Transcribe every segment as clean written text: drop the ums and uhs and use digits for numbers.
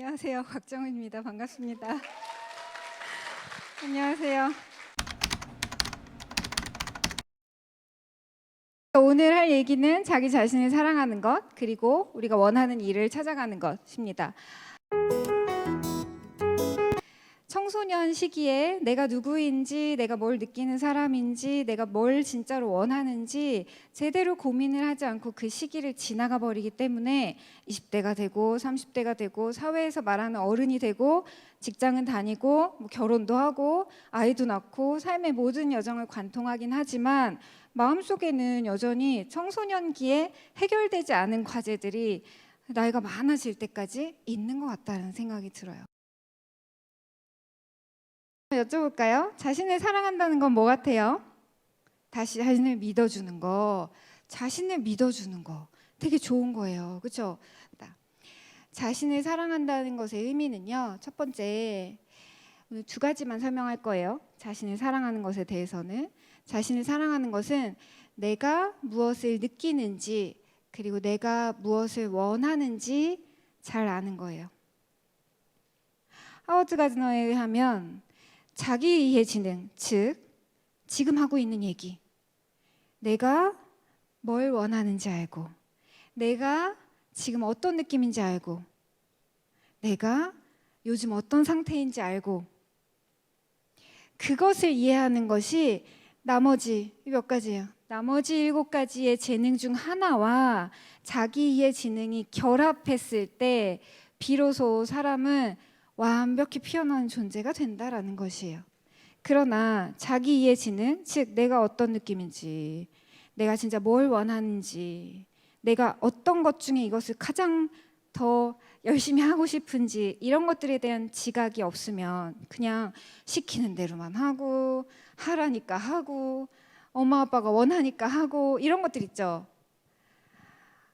안녕하세요. 곽정은입니다. 반갑습니다. 안녕하세요. 오늘 할 얘기는 자기 자신을 사랑하는 것, 그리고 우리가 원하는 일을 찾아가는 것입니다. 청소년 시기에 내가 누구인지, 내가 뭘 느끼는 사람인지, 내가 뭘 진짜로 원하는지 제대로 고민을 하지 않고 그 시기를 지나가 버리기 때문에 20대가 되고 30대가 되고 사회에서 말하는 어른이 되고 직장은 다니고 결혼도 하고 아이도 낳고 삶의 모든 여정을 관통하긴 하지만 마음속에는 여전히 청소년기에 해결되지 않은 과제들이 나이가 많아질 때까지 있는 것 같다는 생각이 들어요. 여쭤볼까요? 자신을 사랑한다는 건 뭐 같아요? 다시 자신을 믿어주는 거, 자신을 믿어주는 거 되게 좋은 거예요. 그렇죠? 자신을 사랑한다는 것의 의미는요. 첫 번째, 오늘 두 가지만 설명할 거예요. 자신을 사랑하는 것에 대해서는 자신을 사랑하는 것은 내가 무엇을 느끼는지 그리고 내가 무엇을 원하는지 잘 아는 거예요. 하워드 가즈너에 의하면 자기 이해 지능, 즉 지금 하고 있는 얘기, 내가 뭘 원하는지 알고, 내가 지금 어떤 느낌인지 알고, 내가 요즘 어떤 상태인지 알고, 그것을 이해하는 것이 나머지 몇 가지예요. 나머지 7가지의 재능 중 하나와 자기 이해 지능이 결합했을 때 비로소 사람은 완벽히 피어나는 존재가 된다라는 것이에요. 그러나 자기 이해 지능, 즉 내가 어떤 느낌인지, 내가 진짜 뭘 원하는지, 내가 어떤 것 중에 이것을 가장 더 열심히 하고 싶은지 이런 것들에 대한 지각이 없으면 그냥 시키는 대로만 하고 하라니까 하고 엄마 아빠가 원하니까 하고 이런 것들 있죠.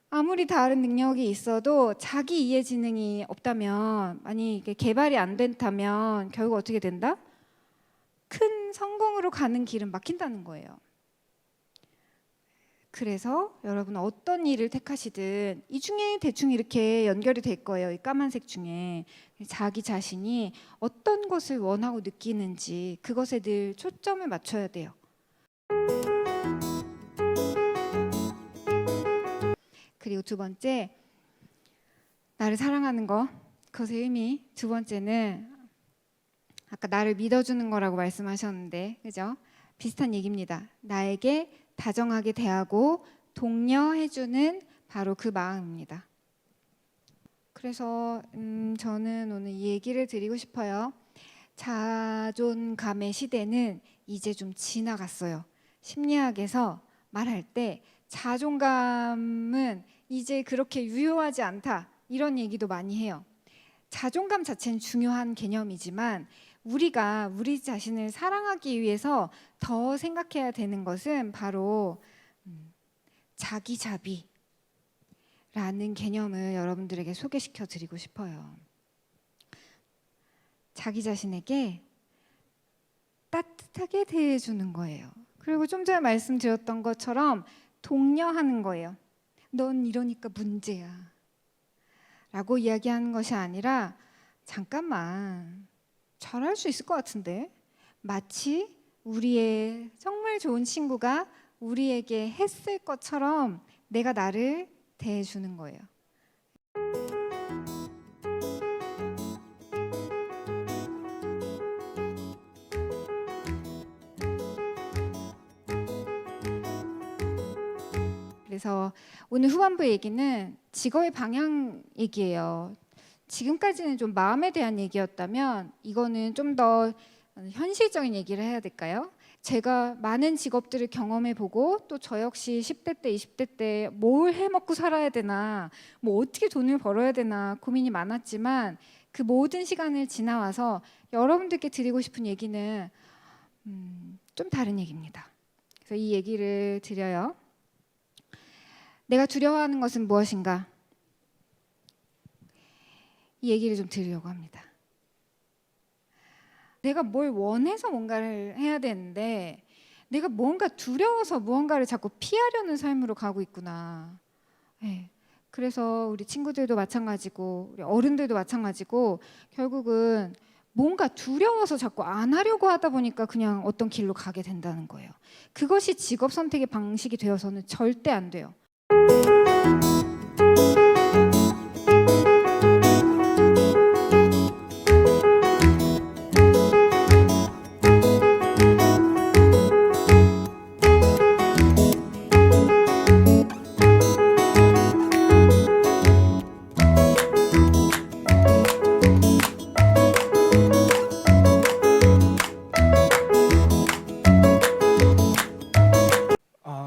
아무리 다른 능력이 있어도 자기 이해 지능이 없다면, 아니 이게 개발이 안 된다면 결국 어떻게 된다? 큰 성공으로 가는 길은 막힌다는 거예요. 그래서 여러분 어떤 일을 택하시든 이 중에 대충 이렇게 연결이 될 거예요. 이 까만색 중에 자기 자신이 어떤 것을 원하고 느끼는지 그것에 늘 초점을 맞춰야 돼요. 그리고 두 번째, 나를 사랑하는 거, 그것의 의미. 두 번째는 아까 나를 믿어주는 거라고 말씀하셨는데, 그죠? 비슷한 얘기입니다. 나에게 다정하게 대하고 독려해주는 바로 그 마음입니다. 그래서 저는 오늘 이 얘기를 드리고 싶어요. 자존감의 시대는 이제 좀 지나갔어요. 심리학에서 말할 때 자존감은 이제 그렇게 유효하지 않다 이런 얘기도 많이 해요. 자존감 자체는 중요한 개념이지만 우리가 우리 자신을 사랑하기 위해서 더 생각해야 되는 것은 바로 자기자비라는 개념을 여러분들에게 소개시켜 드리고 싶어요. 자기 자신에게 따뜻하게 대해주는 거예요. 그리고 좀 전에 말씀드렸던 것처럼 독려하는 거예요. 넌 이러니까 문제야 라고 이야기하는 것이 아니라 잠깐만 잘할 수 있을 것 같은데, 마치 우리의 정말 좋은 친구가 우리에게 했을 것처럼 내가 나를 대해주는 거예요. 그래서 오늘 후반부 얘기는 직업의 방향 얘기예요. 지금까지는 좀 마음에 대한 얘기였다면 이거는 좀 더 현실적인 얘기를 해야 될까요? 제가 많은 직업들을 경험해보고 또 저 역시 10대 때, 20대 때 뭘 해먹고 살아야 되나, 뭐 어떻게 돈을 벌어야 되나 고민이 많았지만 그 모든 시간을 지나와서 여러분들께 드리고 싶은 얘기는 좀 다른 얘기입니다. 그래서 이 얘기를 드려요. 내가 두려워하는 것은 무엇인가? 이 얘기를 좀 드리려고 합니다. 내가 뭘 원해서 뭔가를 해야 되는데 내가 뭔가 두려워서 무언가를 자꾸 피하려는 삶으로 가고 있구나. 네. 그래서 우리 친구들도 마찬가지고 우리 어른들도 마찬가지고 결국은 뭔가 두려워서 자꾸 안 하려고 하다 보니까 그냥 어떤 길로 가게 된다는 거예요. 그것이 직업 선택의 방식이 되어서는 절대 안 돼요.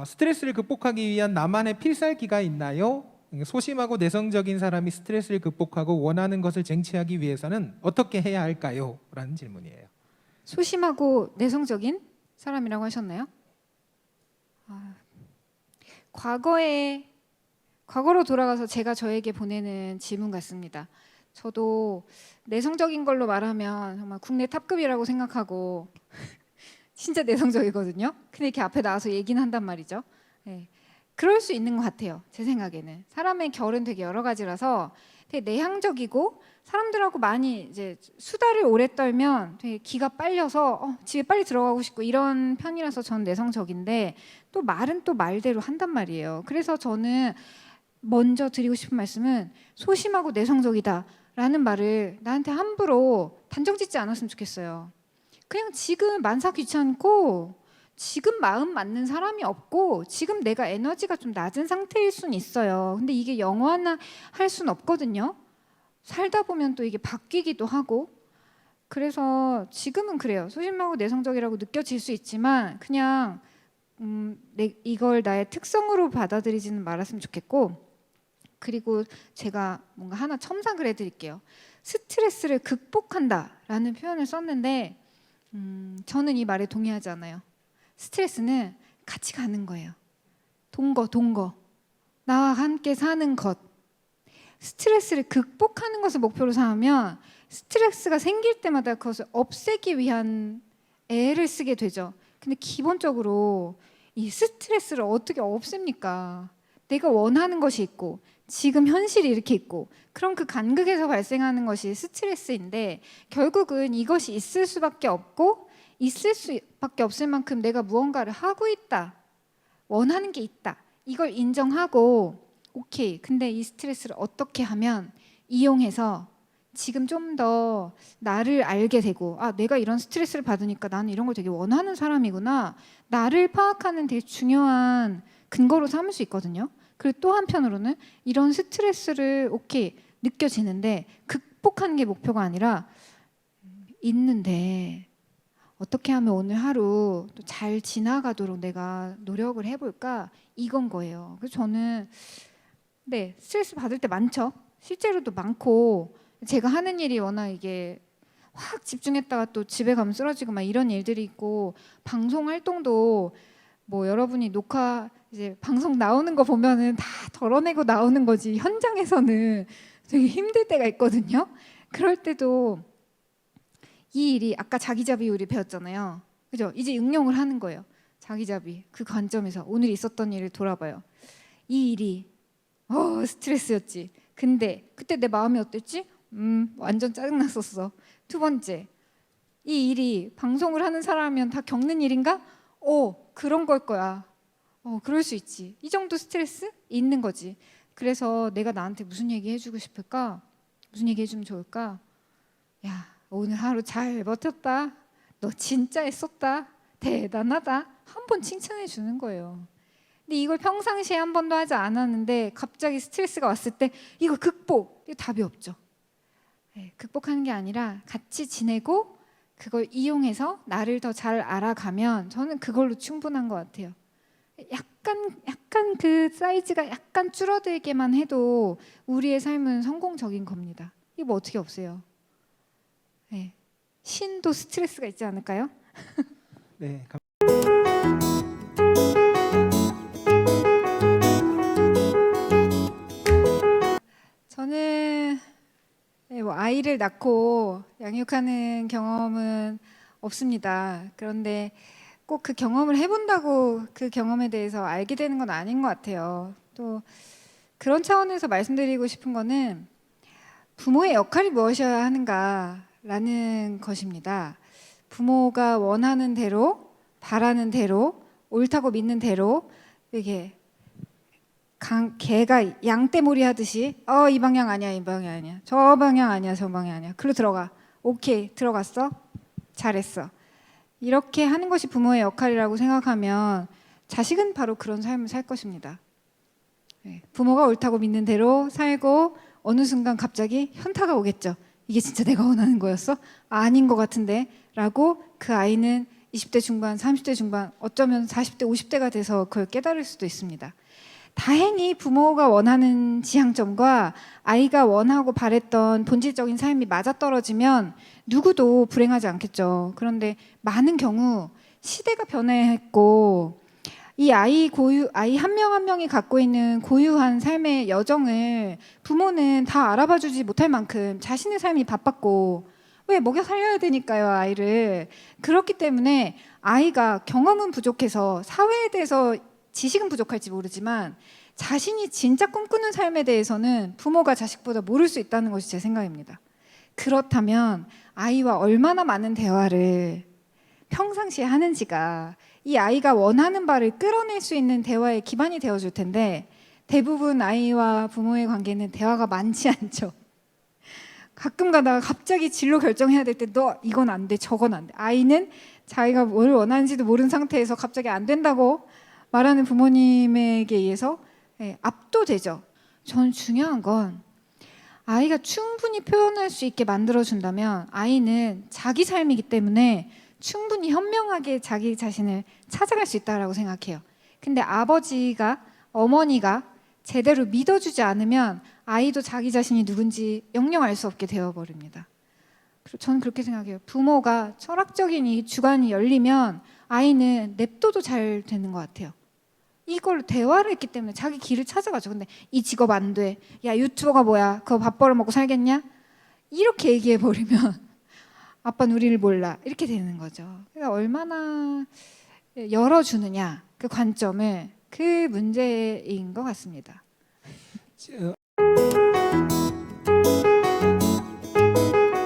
스트레스를 극복하기 위한 나만의 필살기가 있나요? 소심하고 내성적인 사람이 스트레스를 극복하고 원하는 것을 쟁취하기 위해서는 어떻게 해야 할까요? 라는 질문이에요. 소심하고 내성적인 사람이라고 하셨나요? 과거로 돌아가서 제가 저에게 보내는 질문 같습니다. 저도 내성적인 걸로 말하면 정말 국내 탑급이라고 생각하고 진짜 내성적이거든요. 근데 이렇게 앞에 나와서 얘기는 한단 말이죠. 네. 그럴 수 있는 것 같아요. 제 생각에는 사람의 결은 되게 여러 가지라서 되게 내향적이고 사람들하고 많이 이제 수다를 오래 떨면 되게 기가 빨려서 집에 빨리 들어가고 싶고 이런 편이라서 저는 내성적인데 또 말은 또 말대로 한단 말이에요. 그래서 저는 먼저 드리고 싶은 말씀은 소심하고 내성적이다라는 말을 나한테 함부로 단정짓지 않았으면 좋겠어요. 그냥 지금 만사 귀찮고 지금 마음 맞는 사람이 없고 지금 내가 에너지가 좀 낮은 상태일 수는 있어요. 근데 이게 영원할 수는 없거든요. 살다 보면 또 이게 바뀌기도 하고 그래서 지금은 그래요. 소심하고 내성적이라고 느껴질 수 있지만 그냥 이걸 나의 특성으로 받아들이지는 말았으면 좋겠고 그리고 제가 뭔가 하나 첨삭을 해드릴게요. 스트레스를 극복한다라는 표현을 썼는데 저는 이 말에 동의하지 않아요. 스트레스는 같이 가는 거예요. 동거. 나와 함께 사는 것. 스트레스를 극복하는 것을 목표로 삼으면 스트레스가 생길 때마다 그것을 없애기 위한 애를 쓰게 되죠. 근데 기본적으로 이 스트레스를 어떻게 없앱니까? 내가 원하는 것이 있고 지금 현실이 이렇게 있고 그럼 그 간극에서 발생하는 것이 스트레스인데 결국은 이것이 있을 수밖에 없고 있을 수밖에 없을 만큼 내가 무언가를 하고 있다. 원하는 게 있다. 이걸 인정하고 오케이. 근데 이 스트레스를 어떻게 하면 이용해서 지금 좀 더 나를 알게 되고 내가 이런 스트레스를 받으니까 나는 이런 걸 되게 원하는 사람이구나. 나를 파악하는 되게 중요한 근거로 삼을 수 있거든요. 그리고 또 한편으로는 이런 스트레스를 오케이 느껴지는데 극복하는 게 목표가 아니라 있는데 어떻게 하면 오늘 하루 또 잘 지나가도록 내가 노력을 해볼까 이건 거예요. 그래서 저는 스트레스 받을 때 많죠. 실제로도 많고 제가 하는 일이 워낙 이게 확 집중했다가 또 집에 가면 쓰러지고 막 이런 일들이 있고 방송 활동도 뭐 여러분이 녹화 이제 방송 나오는 거 보면은 다 덜어내고 나오는 거지 현장에서는 되게 힘들 때가 있거든요. 그럴 때도 이 일이 아까 자기자비 우리 배웠잖아요. 그죠? 이제 응용을 하는 거예요. 자기자비 그 관점에서 오늘 있었던 일을 돌아봐요. 이 일이 스트레스였지. 근데 그때 내 마음이 어땠지? 완전 짜증났었어. 두 번째, 이 일이 방송을 하는 사람이면 다 겪는 일인가? 그런 걸 거야. 그럴 수 있지. 이 정도 스트레스 있는 거지. 그래서 내가 나한테 무슨 얘기 해주고 싶을까? 무슨 얘기 해주면 좋을까? 야, 오늘 하루 잘 버텼다. 너 진짜 애썼다. 대단하다. 한 번 칭찬해 주는 거예요. 근데 이걸 평상시에 한 번도 하지 않았는데 갑자기 스트레스가 왔을 때 이거 극복. 이거 답이 없죠. 극복하는 게 아니라 같이 지내고 그걸 이용해서 나를 더 잘 알아가면 저는 그걸로 충분한 것 같아요. 약간 그 사이즈가 약간 줄어들게만 해도 우리의 삶은 성공적인 겁니다. 이거 뭐 어떻게 없애요? 신도 스트레스가 있지 않을까요? 네. 저는 뭐 아이를 낳고 양육하는 경험은 없습니다. 그런데 꼭 그 경험을 해본다고 그 경험에 대해서 알게 되는 건 아닌 것 같아요. 또 그런 차원에서 말씀드리고 싶은 거는 부모의 역할이 무엇이어야 하는가라는 것입니다. 부모가 원하는 대로, 바라는 대로, 옳다고 믿는 대로 이게 개가 양떼몰이 하듯이 이 방향 아니야, 이 방향 아니야, 저 방향 아니야, 저 방향 아니야. 글로 들어가. 오케이, 들어갔어. 잘했어. 이렇게 하는 것이 부모의 역할이라고 생각하면 자식은 바로 그런 삶을 살 것입니다. 부모가 옳다고 믿는 대로 살고 어느 순간 갑자기 현타가 오겠죠. 이게 진짜 내가 원하는 거였어? 아닌 것 같은데? 라고 그 아이는 20대 중반, 30대 중반, 어쩌면 40대, 50대가 돼서 그걸 깨달을 수도 있습니다. 다행히 부모가 원하는 지향점과 아이가 원하고 바랬던 본질적인 삶이 맞아떨어지면 누구도 불행하지 않겠죠. 그런데 많은 경우 시대가 변했고 이 아이 한 명 한 명이 갖고 있는 고유한 삶의 여정을 부모는 다 알아봐주지 못할 만큼 자신의 삶이 바빴고 왜 먹여 살려야 되니까요, 아이를. 그렇기 때문에 아이가 경험은 부족해서 사회에 대해서 지식은 부족할지 모르지만 자신이 진짜 꿈꾸는 삶에 대해서는 부모가 자식보다 모를 수 있다는 것이 제 생각입니다. 그렇다면 아이와 얼마나 많은 대화를 평상시에 하는지가 이 아이가 원하는 바를 끌어낼 수 있는 대화의 기반이 되어줄 텐데 대부분 아이와 부모의 관계는 대화가 많지 않죠. 가끔 가다가 갑자기 진로 결정해야 될 때 너 이건 안 돼, 저건 안 돼. 아이는 자기가 뭘 원하는지도 모르는 상태에서 갑자기 안 된다고 말하는 부모님에게 의해서 압도되죠. 저는 중요한 건 아이가 충분히 표현할 수 있게 만들어준다면 아이는 자기 삶이기 때문에 충분히 현명하게 자기 자신을 찾아갈 수 있다고 생각해요. 근데 아버지가, 어머니가 제대로 믿어주지 않으면 아이도 자기 자신이 누군지 영영 알 수 없게 되어버립니다. 저는 그렇게 생각해요. 부모가 철학적인 이 주관이 열리면 아이는 냅둬도 잘 되는 것 같아요. 이걸로 대화를 했기 때문에 자기 길을 찾아가죠. 근데 이 직업 안 돼. 야, 유튜버가 뭐야? 그거 밥 벌어먹고 살겠냐? 이렇게 얘기해버리면 아빠는 우리를 몰라. 이렇게 되는 거죠. 그러니까 얼마나 열어주느냐, 그 관점을, 그 문제인 것 같습니다.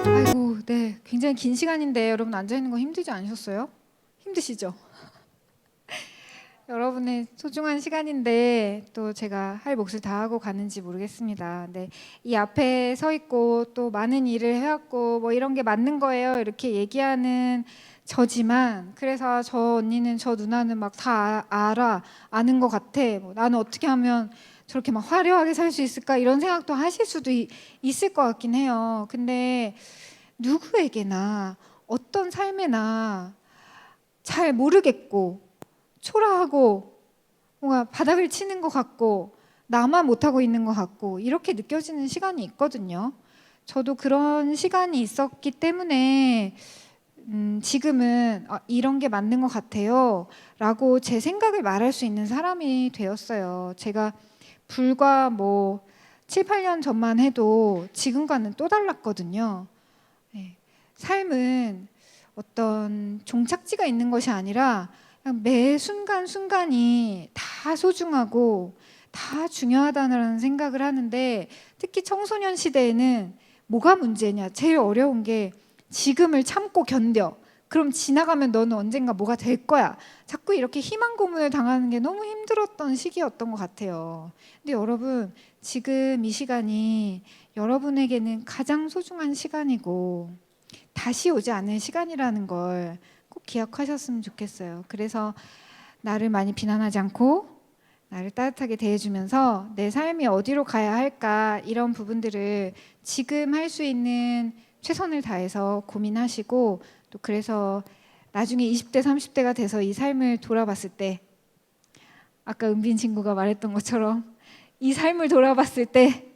아이고, 네, 굉장히 긴 시간인데 여러분 앉아있는 거 힘들지 않으셨어요? 힘드시죠? 여러분의 소중한 시간인데 또 제가 할 몫을 다 하고 가는지 모르겠습니다. 근데 이 앞에 서 있고 또 많은 일을 해왔고 뭐 이런 게 맞는 거예요 이렇게 얘기하는 저지만, 그래서 저 언니는 저 누나는 막 다 아는 것 같아. 뭐 나는 어떻게 하면 저렇게 막 화려하게 살 수 있을까 이런 생각도 하실 수도 있을 것 같긴 해요. 근데 누구에게나 어떤 삶에나 잘 모르겠고 초라하고 뭔가 바닥을 치는 것 같고 나만 못하고 있는 것 같고 이렇게 느껴지는 시간이 있거든요. 저도 그런 시간이 있었기 때문에 지금은 이런 게 맞는 것 같아요 라고 제 생각을 말할 수 있는 사람이 되었어요. 제가 불과 뭐 7, 8년 전만 해도 지금과는 또 달랐거든요. 네. 삶은 어떤 종착지가 있는 것이 아니라 매 순간순간이 다 소중하고 다 중요하다는 생각을 하는데, 특히 청소년 시대에는 뭐가 문제냐, 제일 어려운 게 지금을 참고 견뎌. 그럼 지나가면 너는 언젠가 뭐가 될 거야. 자꾸 이렇게 희망 고문을 당하는 게 너무 힘들었던 시기였던 것 같아요. 근데 여러분, 지금 이 시간이 여러분에게는 가장 소중한 시간이고 다시 오지 않을 시간이라는 걸 꼭 기억하셨으면 좋겠어요. 그래서 나를 많이 비난하지 않고 나를 따뜻하게 대해주면서 내 삶이 어디로 가야 할까, 이런 부분들을 지금 할 수 있는 최선을 다해서 고민하시고, 또 그래서 나중에 20대 30대가 돼서 이 삶을 돌아봤을 때 아까 은빈 친구가 말했던 것처럼 이 삶을 돌아봤을 때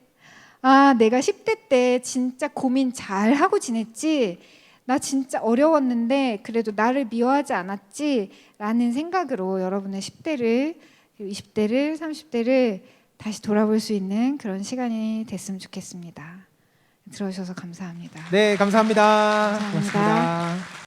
내가 10대 때 진짜 고민 잘 하고 지냈지, 나 진짜 어려웠는데 그래도 나를 미워하지 않았지 라는 생각으로 여러분의 10대를, 20대를, 30대를 다시 돌아볼 수 있는 그런 시간이 됐으면 좋겠습니다. 들어주셔서 감사합니다. 네, 감사합니다. 감사합니다. 고맙습니다.